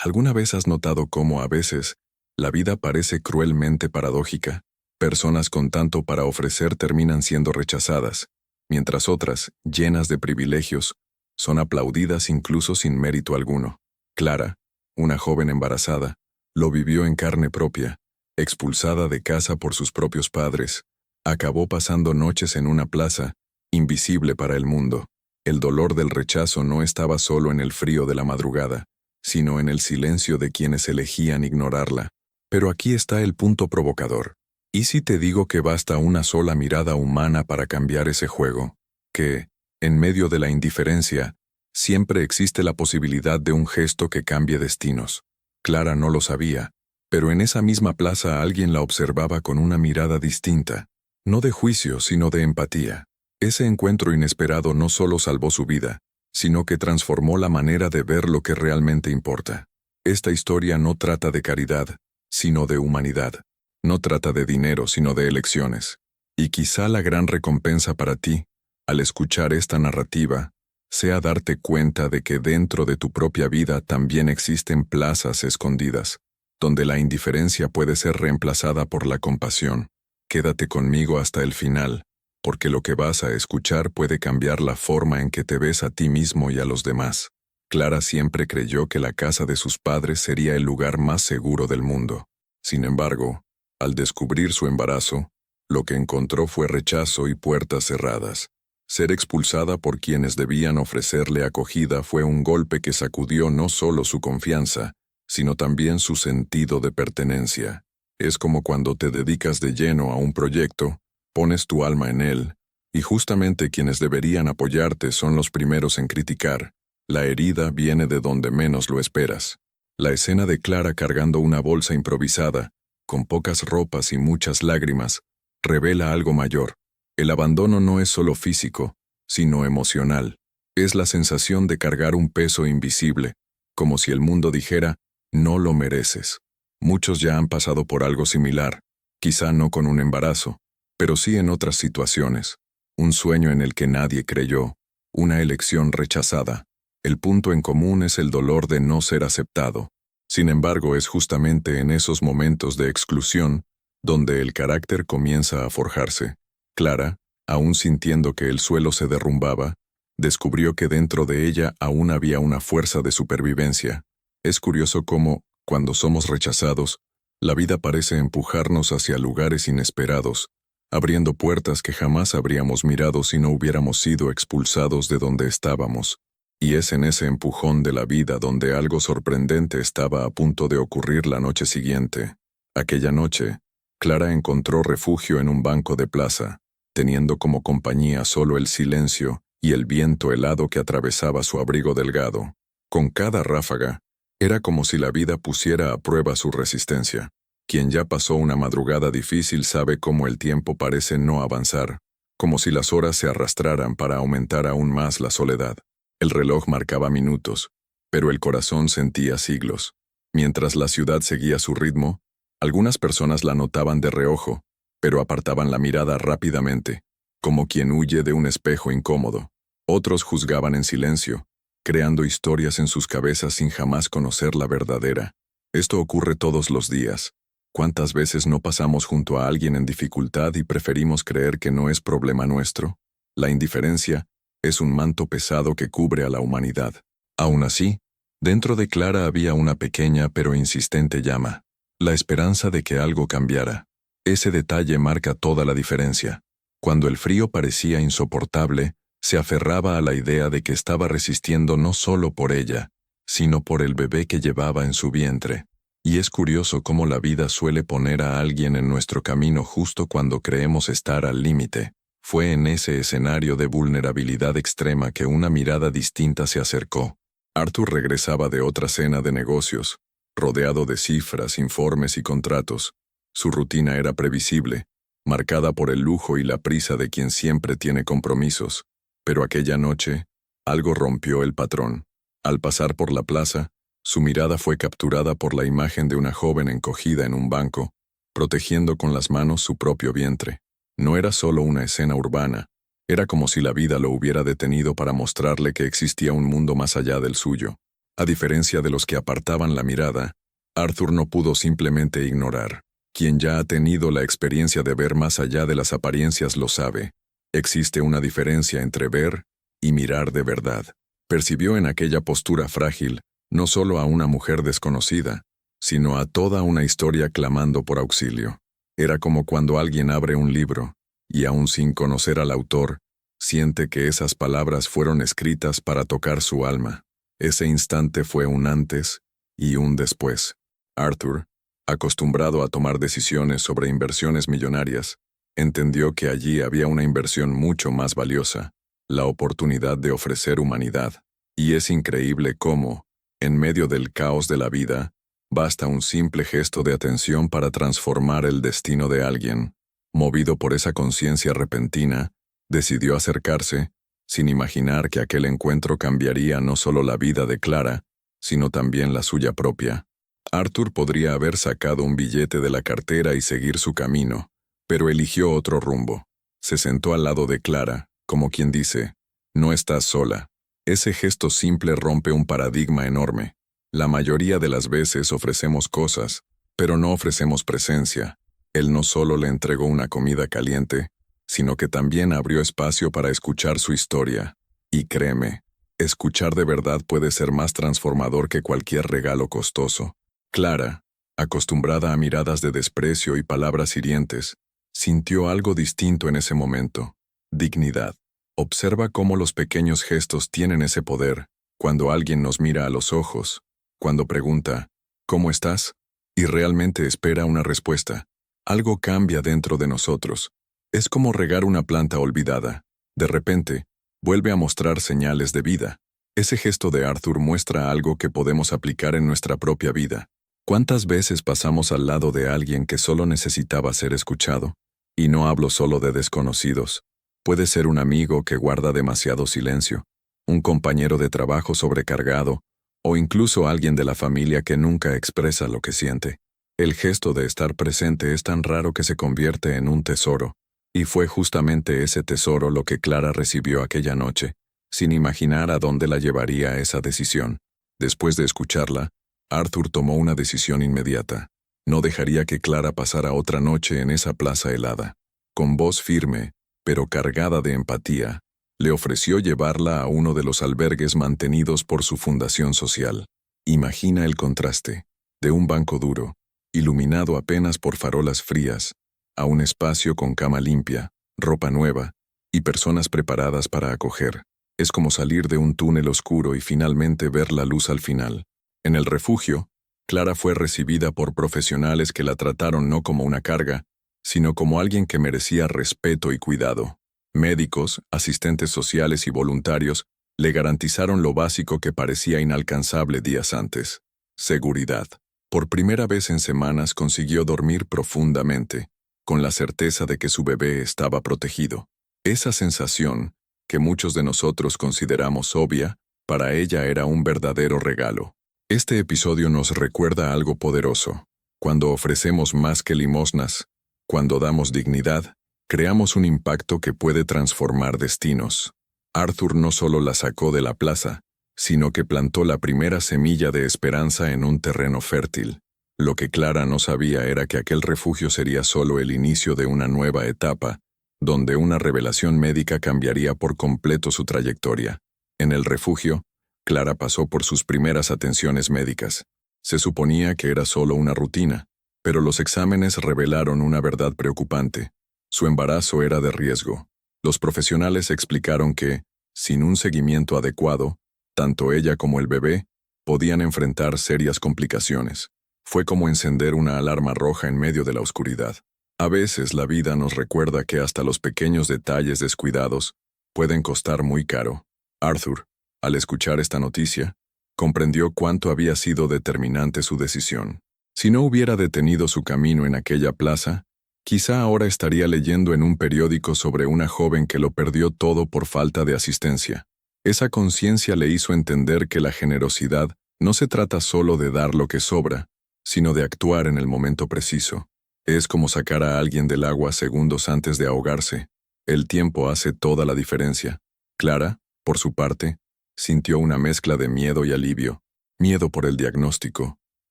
¿Alguna vez has notado cómo a veces la vida parece cruelmente paradójica? Personas con tanto para ofrecer terminan siendo rechazadas, mientras otras, llenas de privilegios, son aplaudidas incluso sin mérito alguno. Clara, una joven embarazada, lo vivió en carne propia, expulsada de casa por sus propios padres, acabó pasando noches en una plaza, invisible para el mundo. El dolor del rechazo no estaba solo en el frío de la madrugada, sino en el silencio de quienes elegían ignorarla. Pero aquí está el punto provocador. ¿Y si te digo que basta una sola mirada humana para cambiar ese juego? Que, en medio de la indiferencia, siempre existe la posibilidad de un gesto que cambie destinos. Clara no lo sabía, pero en esa misma plaza alguien la observaba con una mirada distinta, no de juicio, sino de empatía. Ese encuentro inesperado no solo salvó su vida, sino que transformó la manera de ver lo que realmente importa. Esta historia no trata de caridad, sino de humanidad. No trata de dinero, sino de elecciones. Y quizá la gran recompensa para ti, al escuchar esta narrativa, sea darte cuenta de que dentro de tu propia vida también existen plazas escondidas, donde la indiferencia puede ser reemplazada por la compasión. Quédate conmigo hasta el final, porque lo que vas a escuchar puede cambiar la forma en que te ves a ti mismo y a los demás. Clara siempre creyó que la casa de sus padres sería el lugar más seguro del mundo. Sin embargo, al descubrir su embarazo, lo que encontró fue rechazo y puertas cerradas. Ser expulsada por quienes debían ofrecerle acogida fue un golpe que sacudió no solo su confianza, sino también su sentido de pertenencia. Es como cuando te dedicas de lleno a un proyecto, pones tu alma en él, y justamente quienes deberían apoyarte son los primeros en criticar. La herida viene de donde menos lo esperas. La escena de Clara cargando una bolsa improvisada, con pocas ropas y muchas lágrimas, revela algo mayor. El abandono no es solo físico, sino emocional. Es la sensación de cargar un peso invisible, como si el mundo dijera, no lo mereces. Muchos ya han pasado por algo similar, quizá no con un embarazo, pero sí en otras situaciones. Un sueño en el que nadie creyó, una elección rechazada. El punto en común es el dolor de no ser aceptado. Sin embargo, es justamente en esos momentos de exclusión donde el carácter comienza a forjarse. Clara, aún sintiendo que el suelo se derrumbaba, descubrió que dentro de ella aún había una fuerza de supervivencia. Es curioso cómo, cuando somos rechazados, la vida parece empujarnos hacia lugares inesperados, abriendo puertas que jamás habríamos mirado si no hubiéramos sido expulsados de donde estábamos. Y es en ese empujón de la vida donde algo sorprendente estaba a punto de ocurrir la noche siguiente. Aquella noche, Clara encontró refugio en un banco de plaza, teniendo como compañía solo el silencio y el viento helado que atravesaba su abrigo delgado. Con cada ráfaga, era como si la vida pusiera a prueba su resistencia. Quien ya pasó una madrugada difícil sabe cómo el tiempo parece no avanzar, como si las horas se arrastraran para aumentar aún más la soledad. El reloj marcaba minutos, pero el corazón sentía siglos. Mientras la ciudad seguía su ritmo, algunas personas la notaban de reojo, pero apartaban la mirada rápidamente, como quien huye de un espejo incómodo. Otros juzgaban en silencio, creando historias en sus cabezas sin jamás conocer la verdadera. Esto ocurre todos los días. ¿Cuántas veces no pasamos junto a alguien en dificultad y preferimos creer que no es problema nuestro? La indiferencia es un manto pesado que cubre a la humanidad. Aún así, dentro de Clara había una pequeña pero insistente llama, la esperanza de que algo cambiara. Ese detalle marca toda la diferencia. Cuando el frío parecía insoportable, se aferraba a la idea de que estaba resistiendo no solo por ella, sino por el bebé que llevaba en su vientre. Y es curioso cómo la vida suele poner a alguien en nuestro camino justo cuando creemos estar al límite. Fue en ese escenario de vulnerabilidad extrema que una mirada distinta se acercó. Arthur regresaba de otra cena de negocios, rodeado de cifras, informes y contratos. Su rutina era previsible, marcada por el lujo y la prisa de quien siempre tiene compromisos. Pero aquella noche, algo rompió el patrón. Al pasar por la plaza, su mirada fue capturada por la imagen de una joven encogida en un banco, protegiendo con las manos su propio vientre. No era solo una escena urbana, era como si la vida lo hubiera detenido para mostrarle que existía un mundo más allá del suyo. A diferencia de los que apartaban la mirada, Arthur no pudo simplemente ignorar. Quien ya ha tenido la experiencia de ver más allá de las apariencias lo sabe. Existe una diferencia entre ver y mirar de verdad. Percibió en aquella postura frágil no solo a una mujer desconocida, sino a toda una historia clamando por auxilio. Era como cuando alguien abre un libro, y aún sin conocer al autor, siente que esas palabras fueron escritas para tocar su alma. Ese instante fue un antes y un después. Arthur, acostumbrado a tomar decisiones sobre inversiones millonarias, entendió que allí había una inversión mucho más valiosa, la oportunidad de ofrecer humanidad. Y es increíble cómo, en medio del caos de la vida, basta un simple gesto de atención para transformar el destino de alguien. Movido por esa conciencia repentina, decidió acercarse, sin imaginar que aquel encuentro cambiaría no solo la vida de Clara, sino también la suya propia. Arthur podría haber sacado un billete de la cartera y seguir su camino, pero eligió otro rumbo. Se sentó al lado de Clara, como quien dice, no estás sola. Ese gesto simple rompe un paradigma enorme. La mayoría de las veces ofrecemos cosas, pero no ofrecemos presencia. Él no solo le entregó una comida caliente, sino que también abrió espacio para escuchar su historia. Y créeme, escuchar de verdad puede ser más transformador que cualquier regalo costoso. Clara, acostumbrada a miradas de desprecio y palabras hirientes, sintió algo distinto en ese momento: dignidad. Observa cómo los pequeños gestos tienen ese poder, cuando alguien nos mira a los ojos, cuando pregunta, ¿cómo estás?, y realmente espera una respuesta. Algo cambia dentro de nosotros. Es como regar una planta olvidada. De repente, vuelve a mostrar señales de vida. Ese gesto de Arthur muestra algo que podemos aplicar en nuestra propia vida. ¿Cuántas veces pasamos al lado de alguien que solo necesitaba ser escuchado? Y no hablo solo de desconocidos. Puede ser un amigo que guarda demasiado silencio, un compañero de trabajo sobrecargado, o incluso alguien de la familia que nunca expresa lo que siente. El gesto de estar presente es tan raro que se convierte en un tesoro, y fue justamente ese tesoro lo que Clara recibió aquella noche, sin imaginar a dónde la llevaría esa decisión. Después de escucharla, Arthur tomó una decisión inmediata. No dejaría que Clara pasara otra noche en esa plaza helada. Con voz firme, pero cargada de empatía, le ofreció llevarla a uno de los albergues mantenidos por su fundación social. Imagina el contraste, de un banco duro, iluminado apenas por farolas frías, a un espacio con cama limpia, ropa nueva y personas preparadas para acoger. Es como salir de un túnel oscuro y finalmente ver la luz al final. En el refugio, Clara fue recibida por profesionales que la trataron no como una carga, sino como alguien que merecía respeto y cuidado. Médicos, asistentes sociales y voluntarios le garantizaron lo básico que parecía inalcanzable días antes: seguridad. Por primera vez en semanas consiguió dormir profundamente, con la certeza de que su bebé estaba protegido. Esa sensación, que muchos de nosotros consideramos obvia, para ella era un verdadero regalo. Este episodio nos recuerda algo poderoso. Cuando ofrecemos más que limosnas, cuando damos dignidad, creamos un impacto que puede transformar destinos. Arthur no solo la sacó de la plaza, sino que plantó la primera semilla de esperanza en un terreno fértil. Lo que Clara no sabía era que aquel refugio sería solo el inicio de una nueva etapa, donde una revelación médica cambiaría por completo su trayectoria. En el refugio, Clara pasó por sus primeras atenciones médicas. Se suponía que era solo una rutina, pero los exámenes revelaron una verdad preocupante. Su embarazo era de riesgo. Los profesionales explicaron que, sin un seguimiento adecuado, tanto ella como el bebé podían enfrentar serias complicaciones. Fue como encender una alarma roja en medio de la oscuridad. A veces la vida nos recuerda que hasta los pequeños detalles descuidados pueden costar muy caro. Arthur, al escuchar esta noticia, comprendió cuánto había sido determinante su decisión. Si no hubiera detenido su camino en aquella plaza, quizá ahora estaría leyendo en un periódico sobre una joven que lo perdió todo por falta de asistencia. Esa conciencia le hizo entender que la generosidad no se trata solo de dar lo que sobra, sino de actuar en el momento preciso. Es como sacar a alguien del agua segundos antes de ahogarse. El tiempo hace toda la diferencia. Clara, por su parte, sintió una mezcla de miedo y alivio. miedo por el diagnóstico,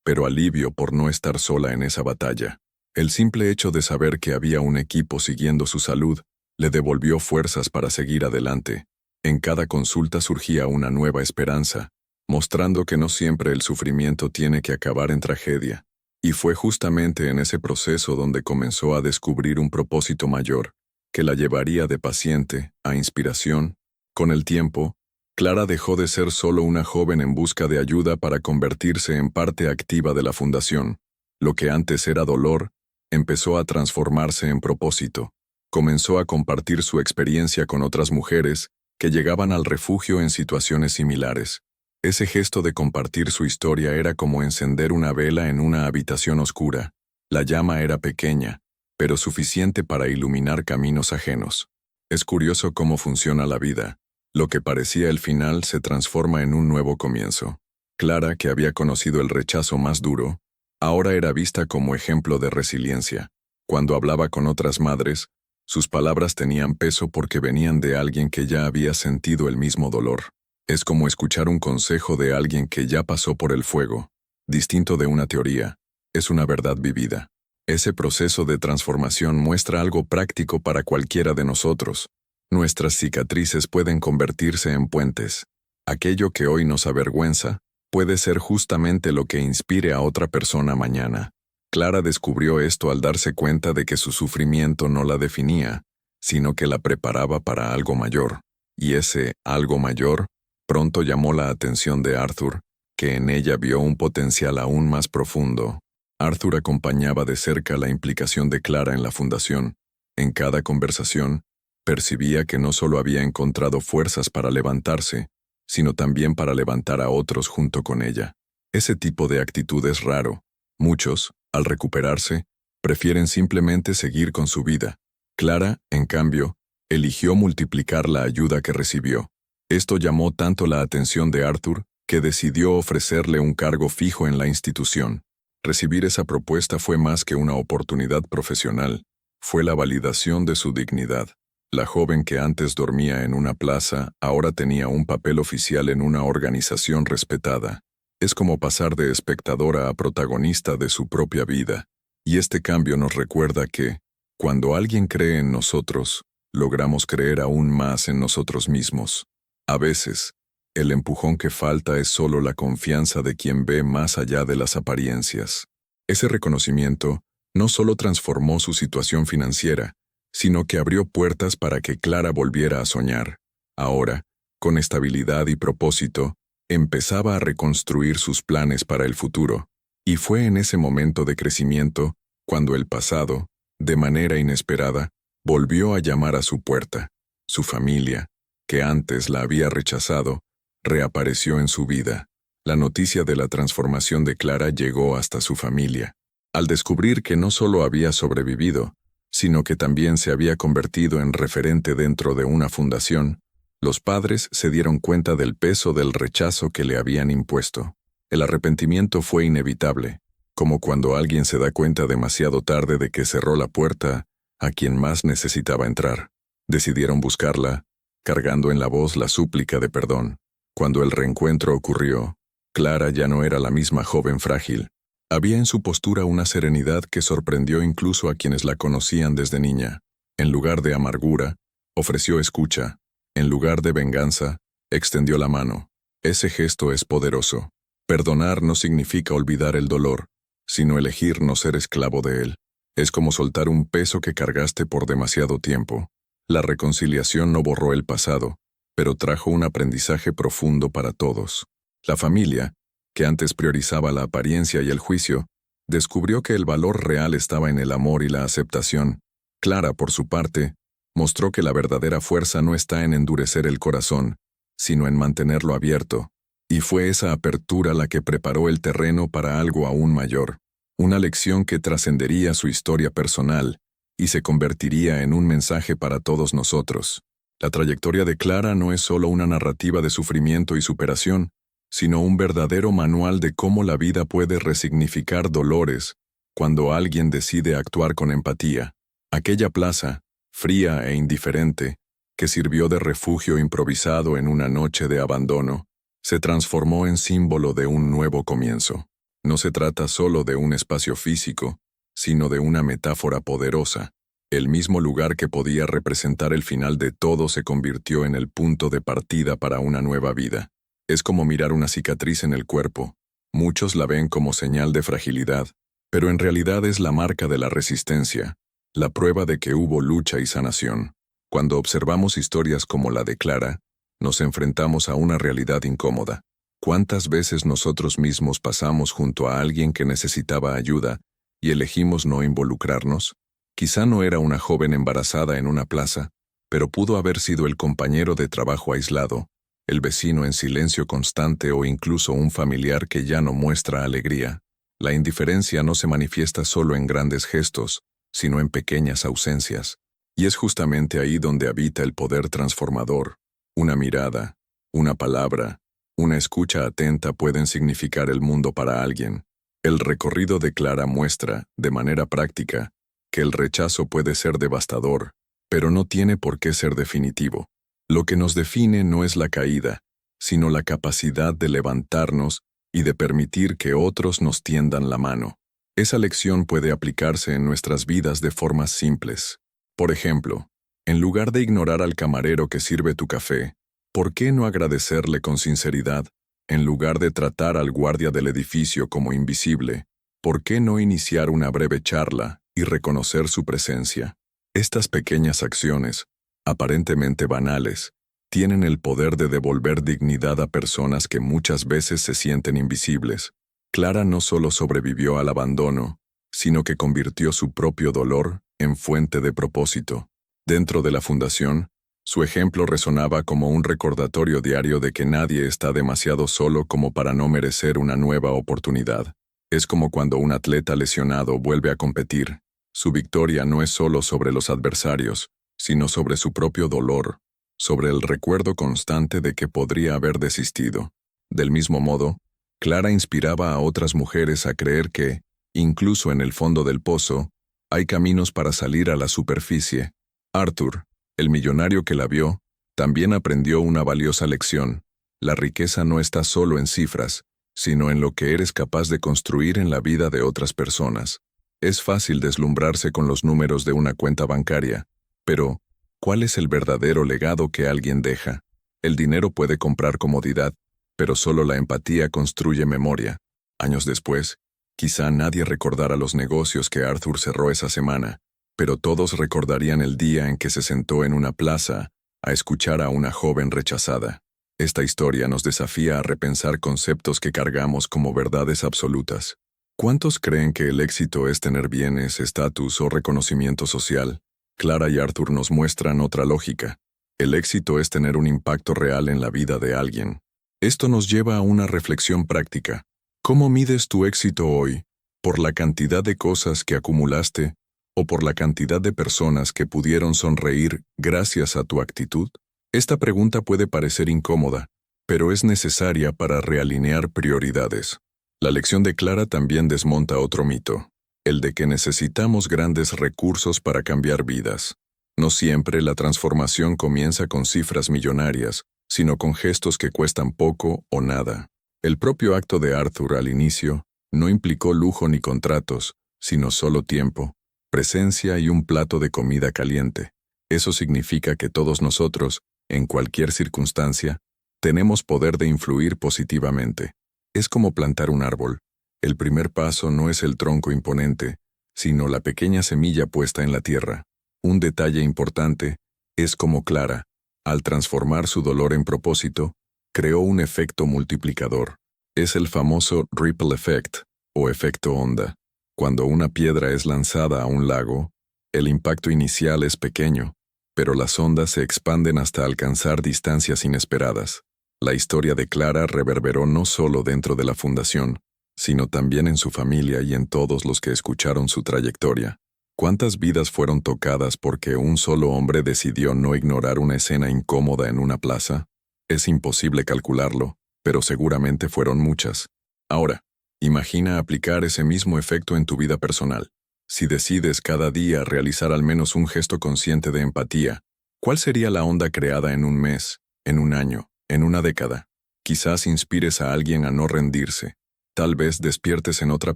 pero alivio por no estar sola en esa batalla. El simple hecho de saber que había un equipo siguiendo su salud le devolvió fuerzas para seguir adelante. En cada consulta surgía una nueva esperanza, mostrando que no siempre el sufrimiento tiene que acabar en tragedia. Y fue justamente en ese proceso donde comenzó a descubrir un propósito mayor, que la llevaría de paciente a inspiración. Con el tiempo, Clara dejó de ser solo una joven en busca de ayuda para convertirse en parte activa de la fundación. Lo que antes era dolor, empezó a transformarse en propósito. Comenzó a compartir su experiencia con otras mujeres que llegaban al refugio en situaciones similares. Ese gesto de compartir su historia era como encender una vela en una habitación oscura. La llama era pequeña, pero suficiente para iluminar caminos ajenos. Es curioso cómo funciona la vida. Lo que parecía el final se transforma en un nuevo comienzo. Clara, que había conocido el rechazo más duro, ahora era vista como ejemplo de resiliencia. Cuando hablaba con otras madres, sus palabras tenían peso porque venían de alguien que ya había sentido el mismo dolor. Es como escuchar un consejo de alguien que ya pasó por el fuego, distinto de una teoría, es una verdad vivida. Ese proceso de transformación muestra algo práctico para cualquiera de nosotros. Nuestras cicatrices pueden convertirse en puentes. Aquello que hoy nos avergüenza puede ser justamente lo que inspire a otra persona mañana. Clara descubrió esto al darse cuenta de que su sufrimiento no la definía, sino que la preparaba para algo mayor. Y ese algo mayor pronto llamó la atención de Arthur, que en ella vio un potencial aún más profundo. Arthur acompañaba de cerca la implicación de Clara en la fundación. En cada conversación, percibía que no solo había encontrado fuerzas para levantarse, sino también para levantar a otros junto con ella. Ese tipo de actitud es raro. Muchos, al recuperarse, prefieren simplemente seguir con su vida. Clara, en cambio, eligió multiplicar la ayuda que recibió. Esto llamó tanto la atención de Arthur que decidió ofrecerle un cargo fijo en la institución. Recibir esa propuesta fue más que una oportunidad profesional, fue la validación de su dignidad. La joven que antes dormía en una plaza ahora tenía un papel oficial en una organización respetada. Es como pasar de espectadora a protagonista de su propia vida. Y este cambio nos recuerda que, cuando alguien cree en nosotros, logramos creer aún más en nosotros mismos. A veces, el empujón que falta es solo la confianza de quien ve más allá de las apariencias. Ese reconocimiento no solo transformó su situación financiera, sino que abrió puertas para que Clara volviera a soñar. Ahora, con estabilidad y propósito, empezaba a reconstruir sus planes para el futuro. Y fue en ese momento de crecimiento cuando el pasado, de manera inesperada, volvió a llamar a su puerta. Su familia, que antes la había rechazado, reapareció en su vida. La noticia de la transformación de Clara llegó hasta su familia. Al descubrir que no solo había sobrevivido, sino que también se había convertido en referente dentro de una fundación, los padres se dieron cuenta del peso del rechazo que le habían impuesto. El arrepentimiento fue inevitable, como cuando alguien se da cuenta demasiado tarde de que cerró la puerta a quien más necesitaba entrar. Decidieron buscarla, cargando en la voz la súplica de perdón. Cuando el reencuentro ocurrió, Clara ya no era la misma joven frágil. Había en su postura una serenidad que sorprendió incluso a quienes la conocían desde niña. En lugar de amargura, ofreció escucha. En lugar de venganza, extendió la mano. Ese gesto es poderoso. Perdonar no significa olvidar el dolor, sino elegir no ser esclavo de él. Es como soltar un peso que cargaste por demasiado tiempo. La reconciliación no borró el pasado, pero trajo un aprendizaje profundo para todos. La familia, que antes priorizaba la apariencia y el juicio, descubrió que el valor real estaba en el amor y la aceptación. Clara, por su parte, mostró que la verdadera fuerza no está en endurecer el corazón, sino en mantenerlo abierto, y fue esa apertura la que preparó el terreno para algo aún mayor, una lección que trascendería su historia personal y se convertiría en un mensaje para todos nosotros. La trayectoria de Clara no es solo una narrativa de sufrimiento y superación, sino un verdadero manual de cómo la vida puede resignificar dolores cuando alguien decide actuar con empatía. Aquella plaza, fría e indiferente, que sirvió de refugio improvisado en una noche de abandono, se transformó en símbolo de un nuevo comienzo. No se trata solo de un espacio físico, sino de una metáfora poderosa. El mismo lugar que podía representar el final de todo se convirtió en el punto de partida para una nueva vida. Es como mirar una cicatriz en el cuerpo. Muchos la ven como señal de fragilidad, pero en realidad es la marca de la resistencia, la prueba de que hubo lucha y sanación. Cuando observamos historias como la de Clara, nos enfrentamos a una realidad incómoda. ¿Cuántas veces nosotros mismos pasamos junto a alguien que necesitaba ayuda y elegimos no involucrarnos? Quizá no era una joven embarazada en una plaza, pero pudo haber sido el compañero de trabajo aislado, el vecino en silencio constante o incluso un familiar que ya no muestra alegría. La indiferencia no se manifiesta solo en grandes gestos, sino en pequeñas ausencias. Y es justamente ahí donde habita el poder transformador. Una mirada, una palabra, una escucha atenta pueden significar el mundo para alguien. El recorrido de Clara muestra, de manera práctica, que el rechazo puede ser devastador, pero no tiene por qué ser definitivo. Lo que nos define no es la caída, sino la capacidad de levantarnos y de permitir que otros nos tiendan la mano. Esa lección puede aplicarse en nuestras vidas de formas simples. Por ejemplo, en lugar de ignorar al camarero que sirve tu café, ¿por qué no agradecerle con sinceridad? En lugar de tratar al guardia del edificio como invisible, ¿por qué no iniciar una breve charla y reconocer su presencia? Estas pequeñas acciones, aparentemente banales, tienen el poder de devolver dignidad a personas que muchas veces se sienten invisibles. Clara no solo sobrevivió al abandono, sino que convirtió su propio dolor en fuente de propósito. Dentro de la fundación, su ejemplo resonaba como un recordatorio diario de que nadie está demasiado solo como para no merecer una nueva oportunidad. Es como cuando un atleta lesionado vuelve a competir. Su victoria no es solo sobre los adversarios, sino sobre su propio dolor, sobre el recuerdo constante de que podría haber desistido. Del mismo modo, Clara inspiraba a otras mujeres a creer que, incluso en el fondo del pozo, hay caminos para salir a la superficie. Arthur, el millonario que la vio, también aprendió una valiosa lección. La riqueza no está solo en cifras, sino en lo que eres capaz de construir en la vida de otras personas. Es fácil deslumbrarse con los números de una cuenta bancaria, pero ¿cuál es el verdadero legado que alguien deja? El dinero puede comprar comodidad, pero solo la empatía construye memoria. Años después, quizá nadie recordara los negocios que Arthur cerró esa semana, pero todos recordarían el día en que se sentó en una plaza a escuchar a una joven rechazada. Esta historia nos desafía a repensar conceptos que cargamos como verdades absolutas. ¿Cuántos creen que el éxito es tener bienes, estatus o reconocimiento social? Clara y Arthur nos muestran otra lógica. El éxito es tener un impacto real en la vida de alguien. Esto nos lleva a una reflexión práctica. ¿Cómo mides tu éxito hoy? ¿Por la cantidad de cosas que acumulaste o por la cantidad de personas que pudieron sonreír gracias a tu actitud? Esta pregunta puede parecer incómoda, pero es necesaria para realinear prioridades. La lección de Clara también desmonta otro mito, el de que necesitamos grandes recursos para cambiar vidas. No siempre la transformación comienza con cifras millonarias, sino con gestos que cuestan poco o nada. El propio acto de Arthur al inicio no implicó lujo ni contratos, sino solo tiempo, presencia y un plato de comida caliente. Eso significa que todos nosotros, en cualquier circunstancia, tenemos poder de influir positivamente. Es como plantar un árbol. El primer paso no es el tronco imponente, sino la pequeña semilla puesta en la tierra. Un detalle importante es como Clara, al transformar su dolor en propósito, creó un efecto multiplicador. Es el famoso ripple effect, o efecto onda. Cuando una piedra es lanzada a un lago, el impacto inicial es pequeño, pero las ondas se expanden hasta alcanzar distancias inesperadas. La historia de Clara reverberó no solo dentro de la fundación, sino también en su familia y en todos los que escucharon su trayectoria. ¿Cuántas vidas fueron tocadas porque un solo hombre decidió no ignorar una escena incómoda en una plaza? Es imposible calcularlo, pero seguramente fueron muchas. Ahora, imagina aplicar ese mismo efecto en tu vida personal. Si decides cada día realizar al menos un gesto consciente de empatía, ¿cuál sería la onda creada en un mes, en un año, en una década? Quizás inspires a alguien a no rendirse. Tal vez despiertes en otra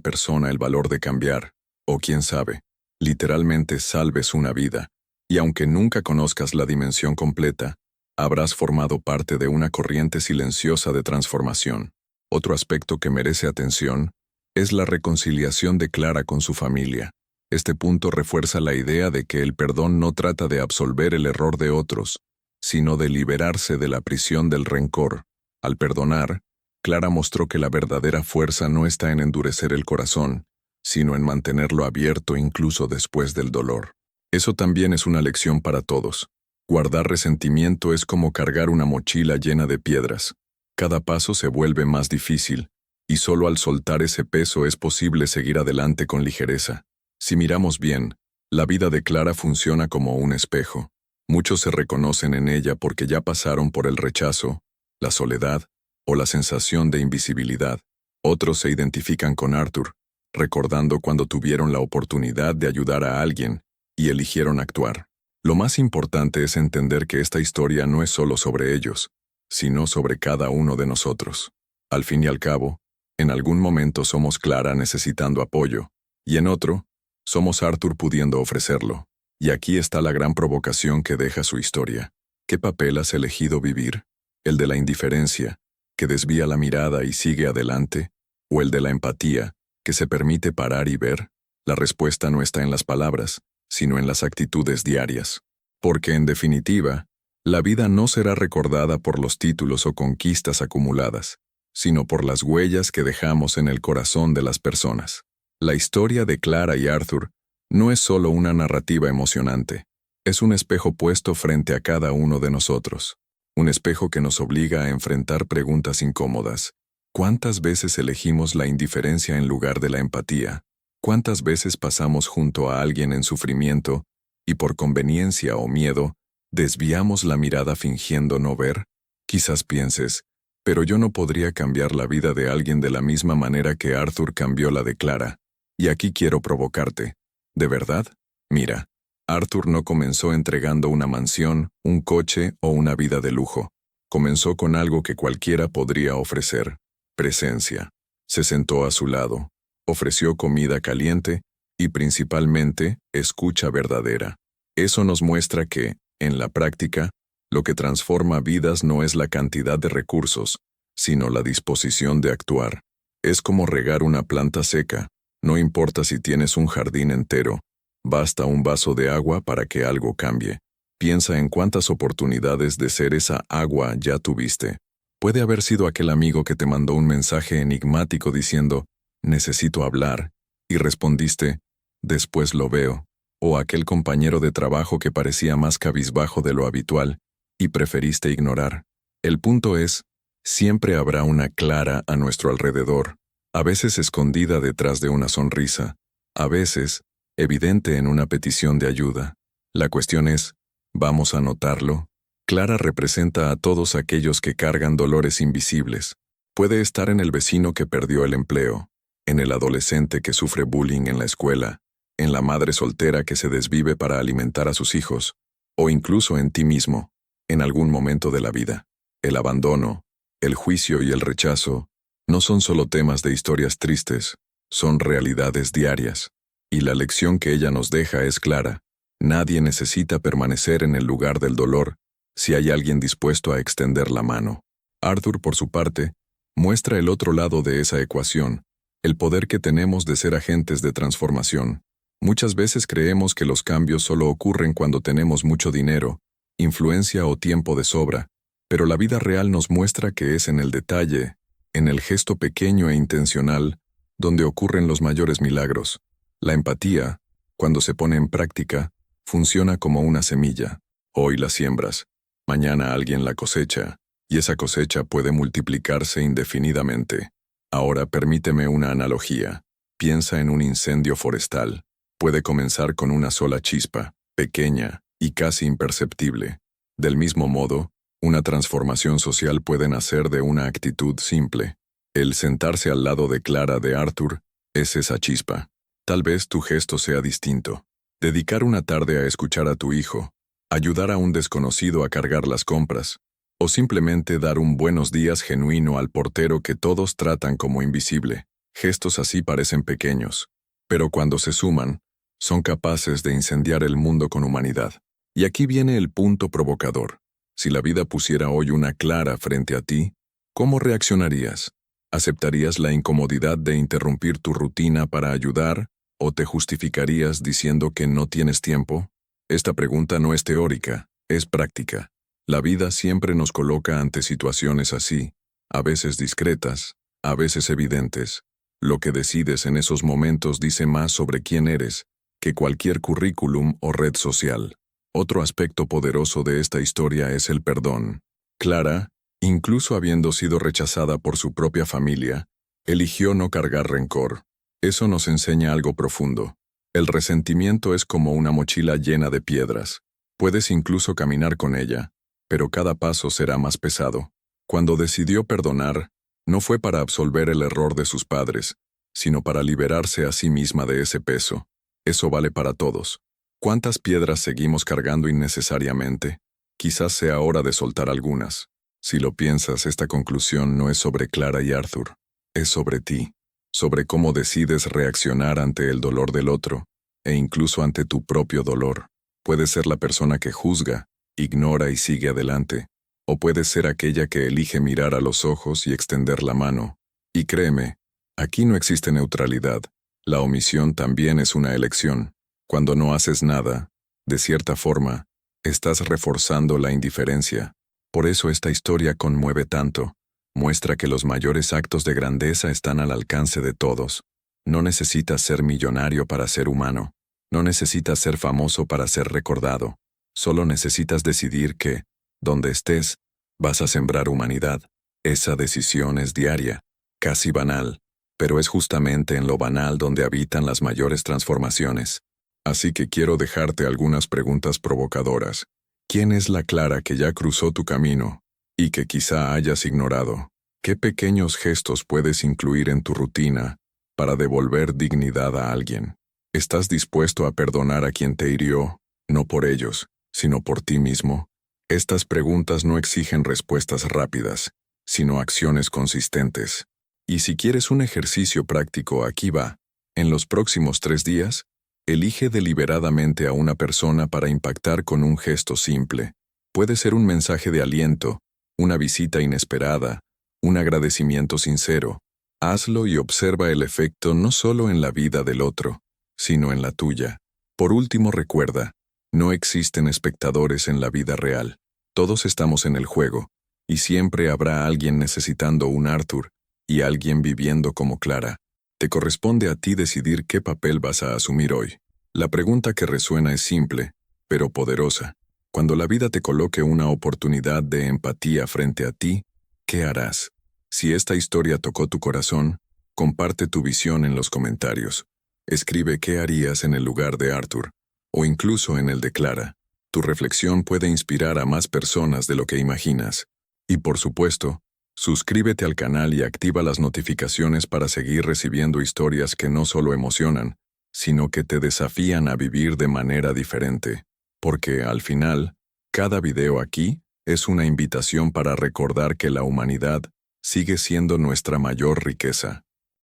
persona el valor de cambiar. O quién sabe, literalmente salves una vida. Y aunque nunca conozcas la dimensión completa, habrás formado parte de una corriente silenciosa de transformación. Otro aspecto que merece atención es la reconciliación de Clara con su familia. Este punto refuerza la idea de que el perdón no trata de absolver el error de otros, sino de liberarse de la prisión del rencor. Al perdonar, Clara mostró que la verdadera fuerza no está en endurecer el corazón, sino en mantenerlo abierto incluso después del dolor. Eso también es una lección para todos. Guardar resentimiento es como cargar una mochila llena de piedras. Cada paso se vuelve más difícil, y solo al soltar ese peso es posible seguir adelante con ligereza. Si miramos bien, la vida de Clara funciona como un espejo. Muchos se reconocen en ella porque ya pasaron por el rechazo, la soledad o la sensación de invisibilidad. Otros se identifican con Arthur, recordando cuando tuvieron la oportunidad de ayudar a alguien y eligieron actuar. Lo más importante es entender que esta historia no es solo sobre ellos, sino sobre cada uno de nosotros. Al fin y al cabo, en algún momento somos Clara necesitando apoyo, y en otro, somos Arthur pudiendo ofrecerlo. Y aquí está la gran provocación que deja su historia. ¿Qué papel has elegido vivir? ¿El de la indiferencia, que desvía la mirada y sigue adelante? ¿O el de la empatía, que se permite parar y ver? La respuesta no está en las palabras, sino en las actitudes diarias. Porque, en definitiva, la vida no será recordada por los títulos o conquistas acumuladas, sino por las huellas que dejamos en el corazón de las personas. La historia de Clara y Arthur no es solo una narrativa emocionante, es un espejo puesto frente a cada uno de nosotros. Un espejo que nos obliga a enfrentar preguntas incómodas. ¿Cuántas veces elegimos la indiferencia en lugar de la empatía? ¿Cuántas veces pasamos junto a alguien en sufrimiento y por conveniencia o miedo, desviamos la mirada fingiendo no ver? Quizás pienses, pero yo no podría cambiar la vida de alguien de la misma manera que Arthur cambió la de Clara. Y aquí quiero provocarte. ¿De verdad? Mira, Arthur no comenzó entregando una mansión, un coche o una vida de lujo. Comenzó con algo que cualquiera podría ofrecer: presencia. Se sentó a su lado, ofreció comida caliente y principalmente escucha verdadera. Eso nos muestra que, en la práctica, lo que transforma vidas no es la cantidad de recursos, sino la disposición de actuar. Es como regar una planta seca. No importa si tienes un jardín entero, basta un vaso de agua para que algo cambie. Piensa en cuántas oportunidades de ser esa agua ya tuviste. Puede haber sido aquel amigo que te mandó un mensaje enigmático diciendo, necesito hablar, y respondiste, después lo veo. O aquel compañero de trabajo que parecía más cabizbajo de lo habitual, y preferiste ignorar. El punto es, siempre habrá una Clara a nuestro alrededor, a veces escondida detrás de una sonrisa, a veces evidente en una petición de ayuda. La cuestión es, ¿vamos a notarlo? Clara representa a todos aquellos que cargan dolores invisibles. Puede estar en el vecino que perdió el empleo, en el adolescente que sufre bullying en la escuela, en la madre soltera que se desvive para alimentar a sus hijos, o incluso en ti mismo, en algún momento de la vida. El abandono, el juicio y el rechazo no son solo temas de historias tristes, son realidades diarias. Y la lección que ella nos deja es clara. Nadie necesita permanecer en el lugar del dolor si hay alguien dispuesto a extender la mano. Arthur, por su parte, muestra el otro lado de esa ecuación, el poder que tenemos de ser agentes de transformación. Muchas veces creemos que los cambios solo ocurren cuando tenemos mucho dinero, influencia o tiempo de sobra, pero la vida real nos muestra que es en el detalle, en el gesto pequeño e intencional, donde ocurren los mayores milagros. La empatía, cuando se pone en práctica, funciona como una semilla. Hoy la siembras, mañana alguien la cosecha, y esa cosecha puede multiplicarse indefinidamente. Ahora permíteme una analogía. Piensa en un incendio forestal. Puede comenzar con una sola chispa, pequeña y casi imperceptible. Del mismo modo, una transformación social puede nacer de una actitud simple. El sentarse al lado de Clara de Arthur es esa chispa. Tal vez tu gesto sea distinto. Dedicar una tarde a escuchar a tu hijo, ayudar a un desconocido a cargar las compras, O simplemente dar un buenos días genuino al portero que todos tratan como invisible. Gestos así parecen pequeños, pero cuando se suman, son capaces de incendiar el mundo con humanidad. Y aquí viene el punto provocador. Si la vida pusiera hoy una Clara frente a ti, ¿cómo reaccionarías? ¿Aceptarías la incomodidad de interrumpir tu rutina para ayudar o te justificarías diciendo que no tienes tiempo? Esta pregunta no es teórica, es práctica. La vida siempre nos coloca ante situaciones así, a veces discretas, a veces evidentes. Lo que decides en esos momentos dice más sobre quién eres que cualquier currículum o red social. Otro aspecto poderoso de esta historia es el perdón. Clara, incluso habiendo sido rechazada por su propia familia, eligió no cargar rencor. Eso nos enseña algo profundo. El resentimiento es como una mochila llena de piedras. Puedes incluso caminar con ella, pero cada paso será más pesado. Cuando decidió perdonar, no fue para absolver el error de sus padres, sino para liberarse a sí misma de ese peso. Eso vale para todos. ¿Cuántas piedras seguimos cargando innecesariamente? Quizás sea hora de soltar algunas. Si lo piensas, esta conclusión no es sobre Clara y Arthur, es sobre ti, sobre cómo decides reaccionar ante el dolor del otro, e incluso ante tu propio dolor. Puedes ser la persona que juzga, ignora y sigue adelante, o puedes ser aquella que elige mirar a los ojos y extender la mano. Y créeme, aquí no existe neutralidad. La omisión también es una elección. Cuando no haces nada, de cierta forma, estás reforzando la indiferencia. Por eso esta historia conmueve tanto. Muestra que los mayores actos de grandeza están al alcance de todos. No necesitas ser millonario para ser humano. No necesitas ser famoso para ser recordado. Solo necesitas decidir que, donde estés, vas a sembrar humanidad. Esa decisión es diaria, casi banal, pero es justamente en lo banal donde habitan las mayores transformaciones. Así que quiero dejarte algunas preguntas provocadoras. ¿Quién es la Clara que ya cruzó tu camino y que quizá hayas ignorado? ¿Qué pequeños gestos puedes incluir en tu rutina para devolver dignidad a alguien? ¿Estás dispuesto a perdonar a quien te hirió, no por ellos, sino por ti mismo? Estas preguntas no exigen respuestas rápidas, sino acciones consistentes. Y si quieres un ejercicio práctico, aquí va. En los próximos 3 días, elige deliberadamente a una persona para impactar con un gesto simple. Puede ser un mensaje de aliento, una visita inesperada, un agradecimiento sincero. Hazlo y observa el efecto no solo en la vida del otro, sino en la tuya. Por último, recuerda, no existen espectadores en la vida real. Todos estamos en el juego, y siempre habrá alguien necesitando un Arthur y alguien viviendo como Clara. Te corresponde a ti decidir qué papel vas a asumir hoy. La pregunta que resuena es simple, pero poderosa. Cuando la vida te coloque una oportunidad de empatía frente a ti, ¿qué harás? Si esta historia tocó tu corazón, comparte tu visión en los comentarios. Escribe qué harías en el lugar de Arthur, o incluso en el de Clara. Tu reflexión puede inspirar a más personas de lo que imaginas. Y por supuesto, suscríbete al canal y activa las notificaciones para seguir recibiendo historias que no solo emocionan, sino que te desafían a vivir de manera diferente. Porque, al final, cada video aquí es una invitación para recordar que la humanidad sigue siendo nuestra mayor riqueza.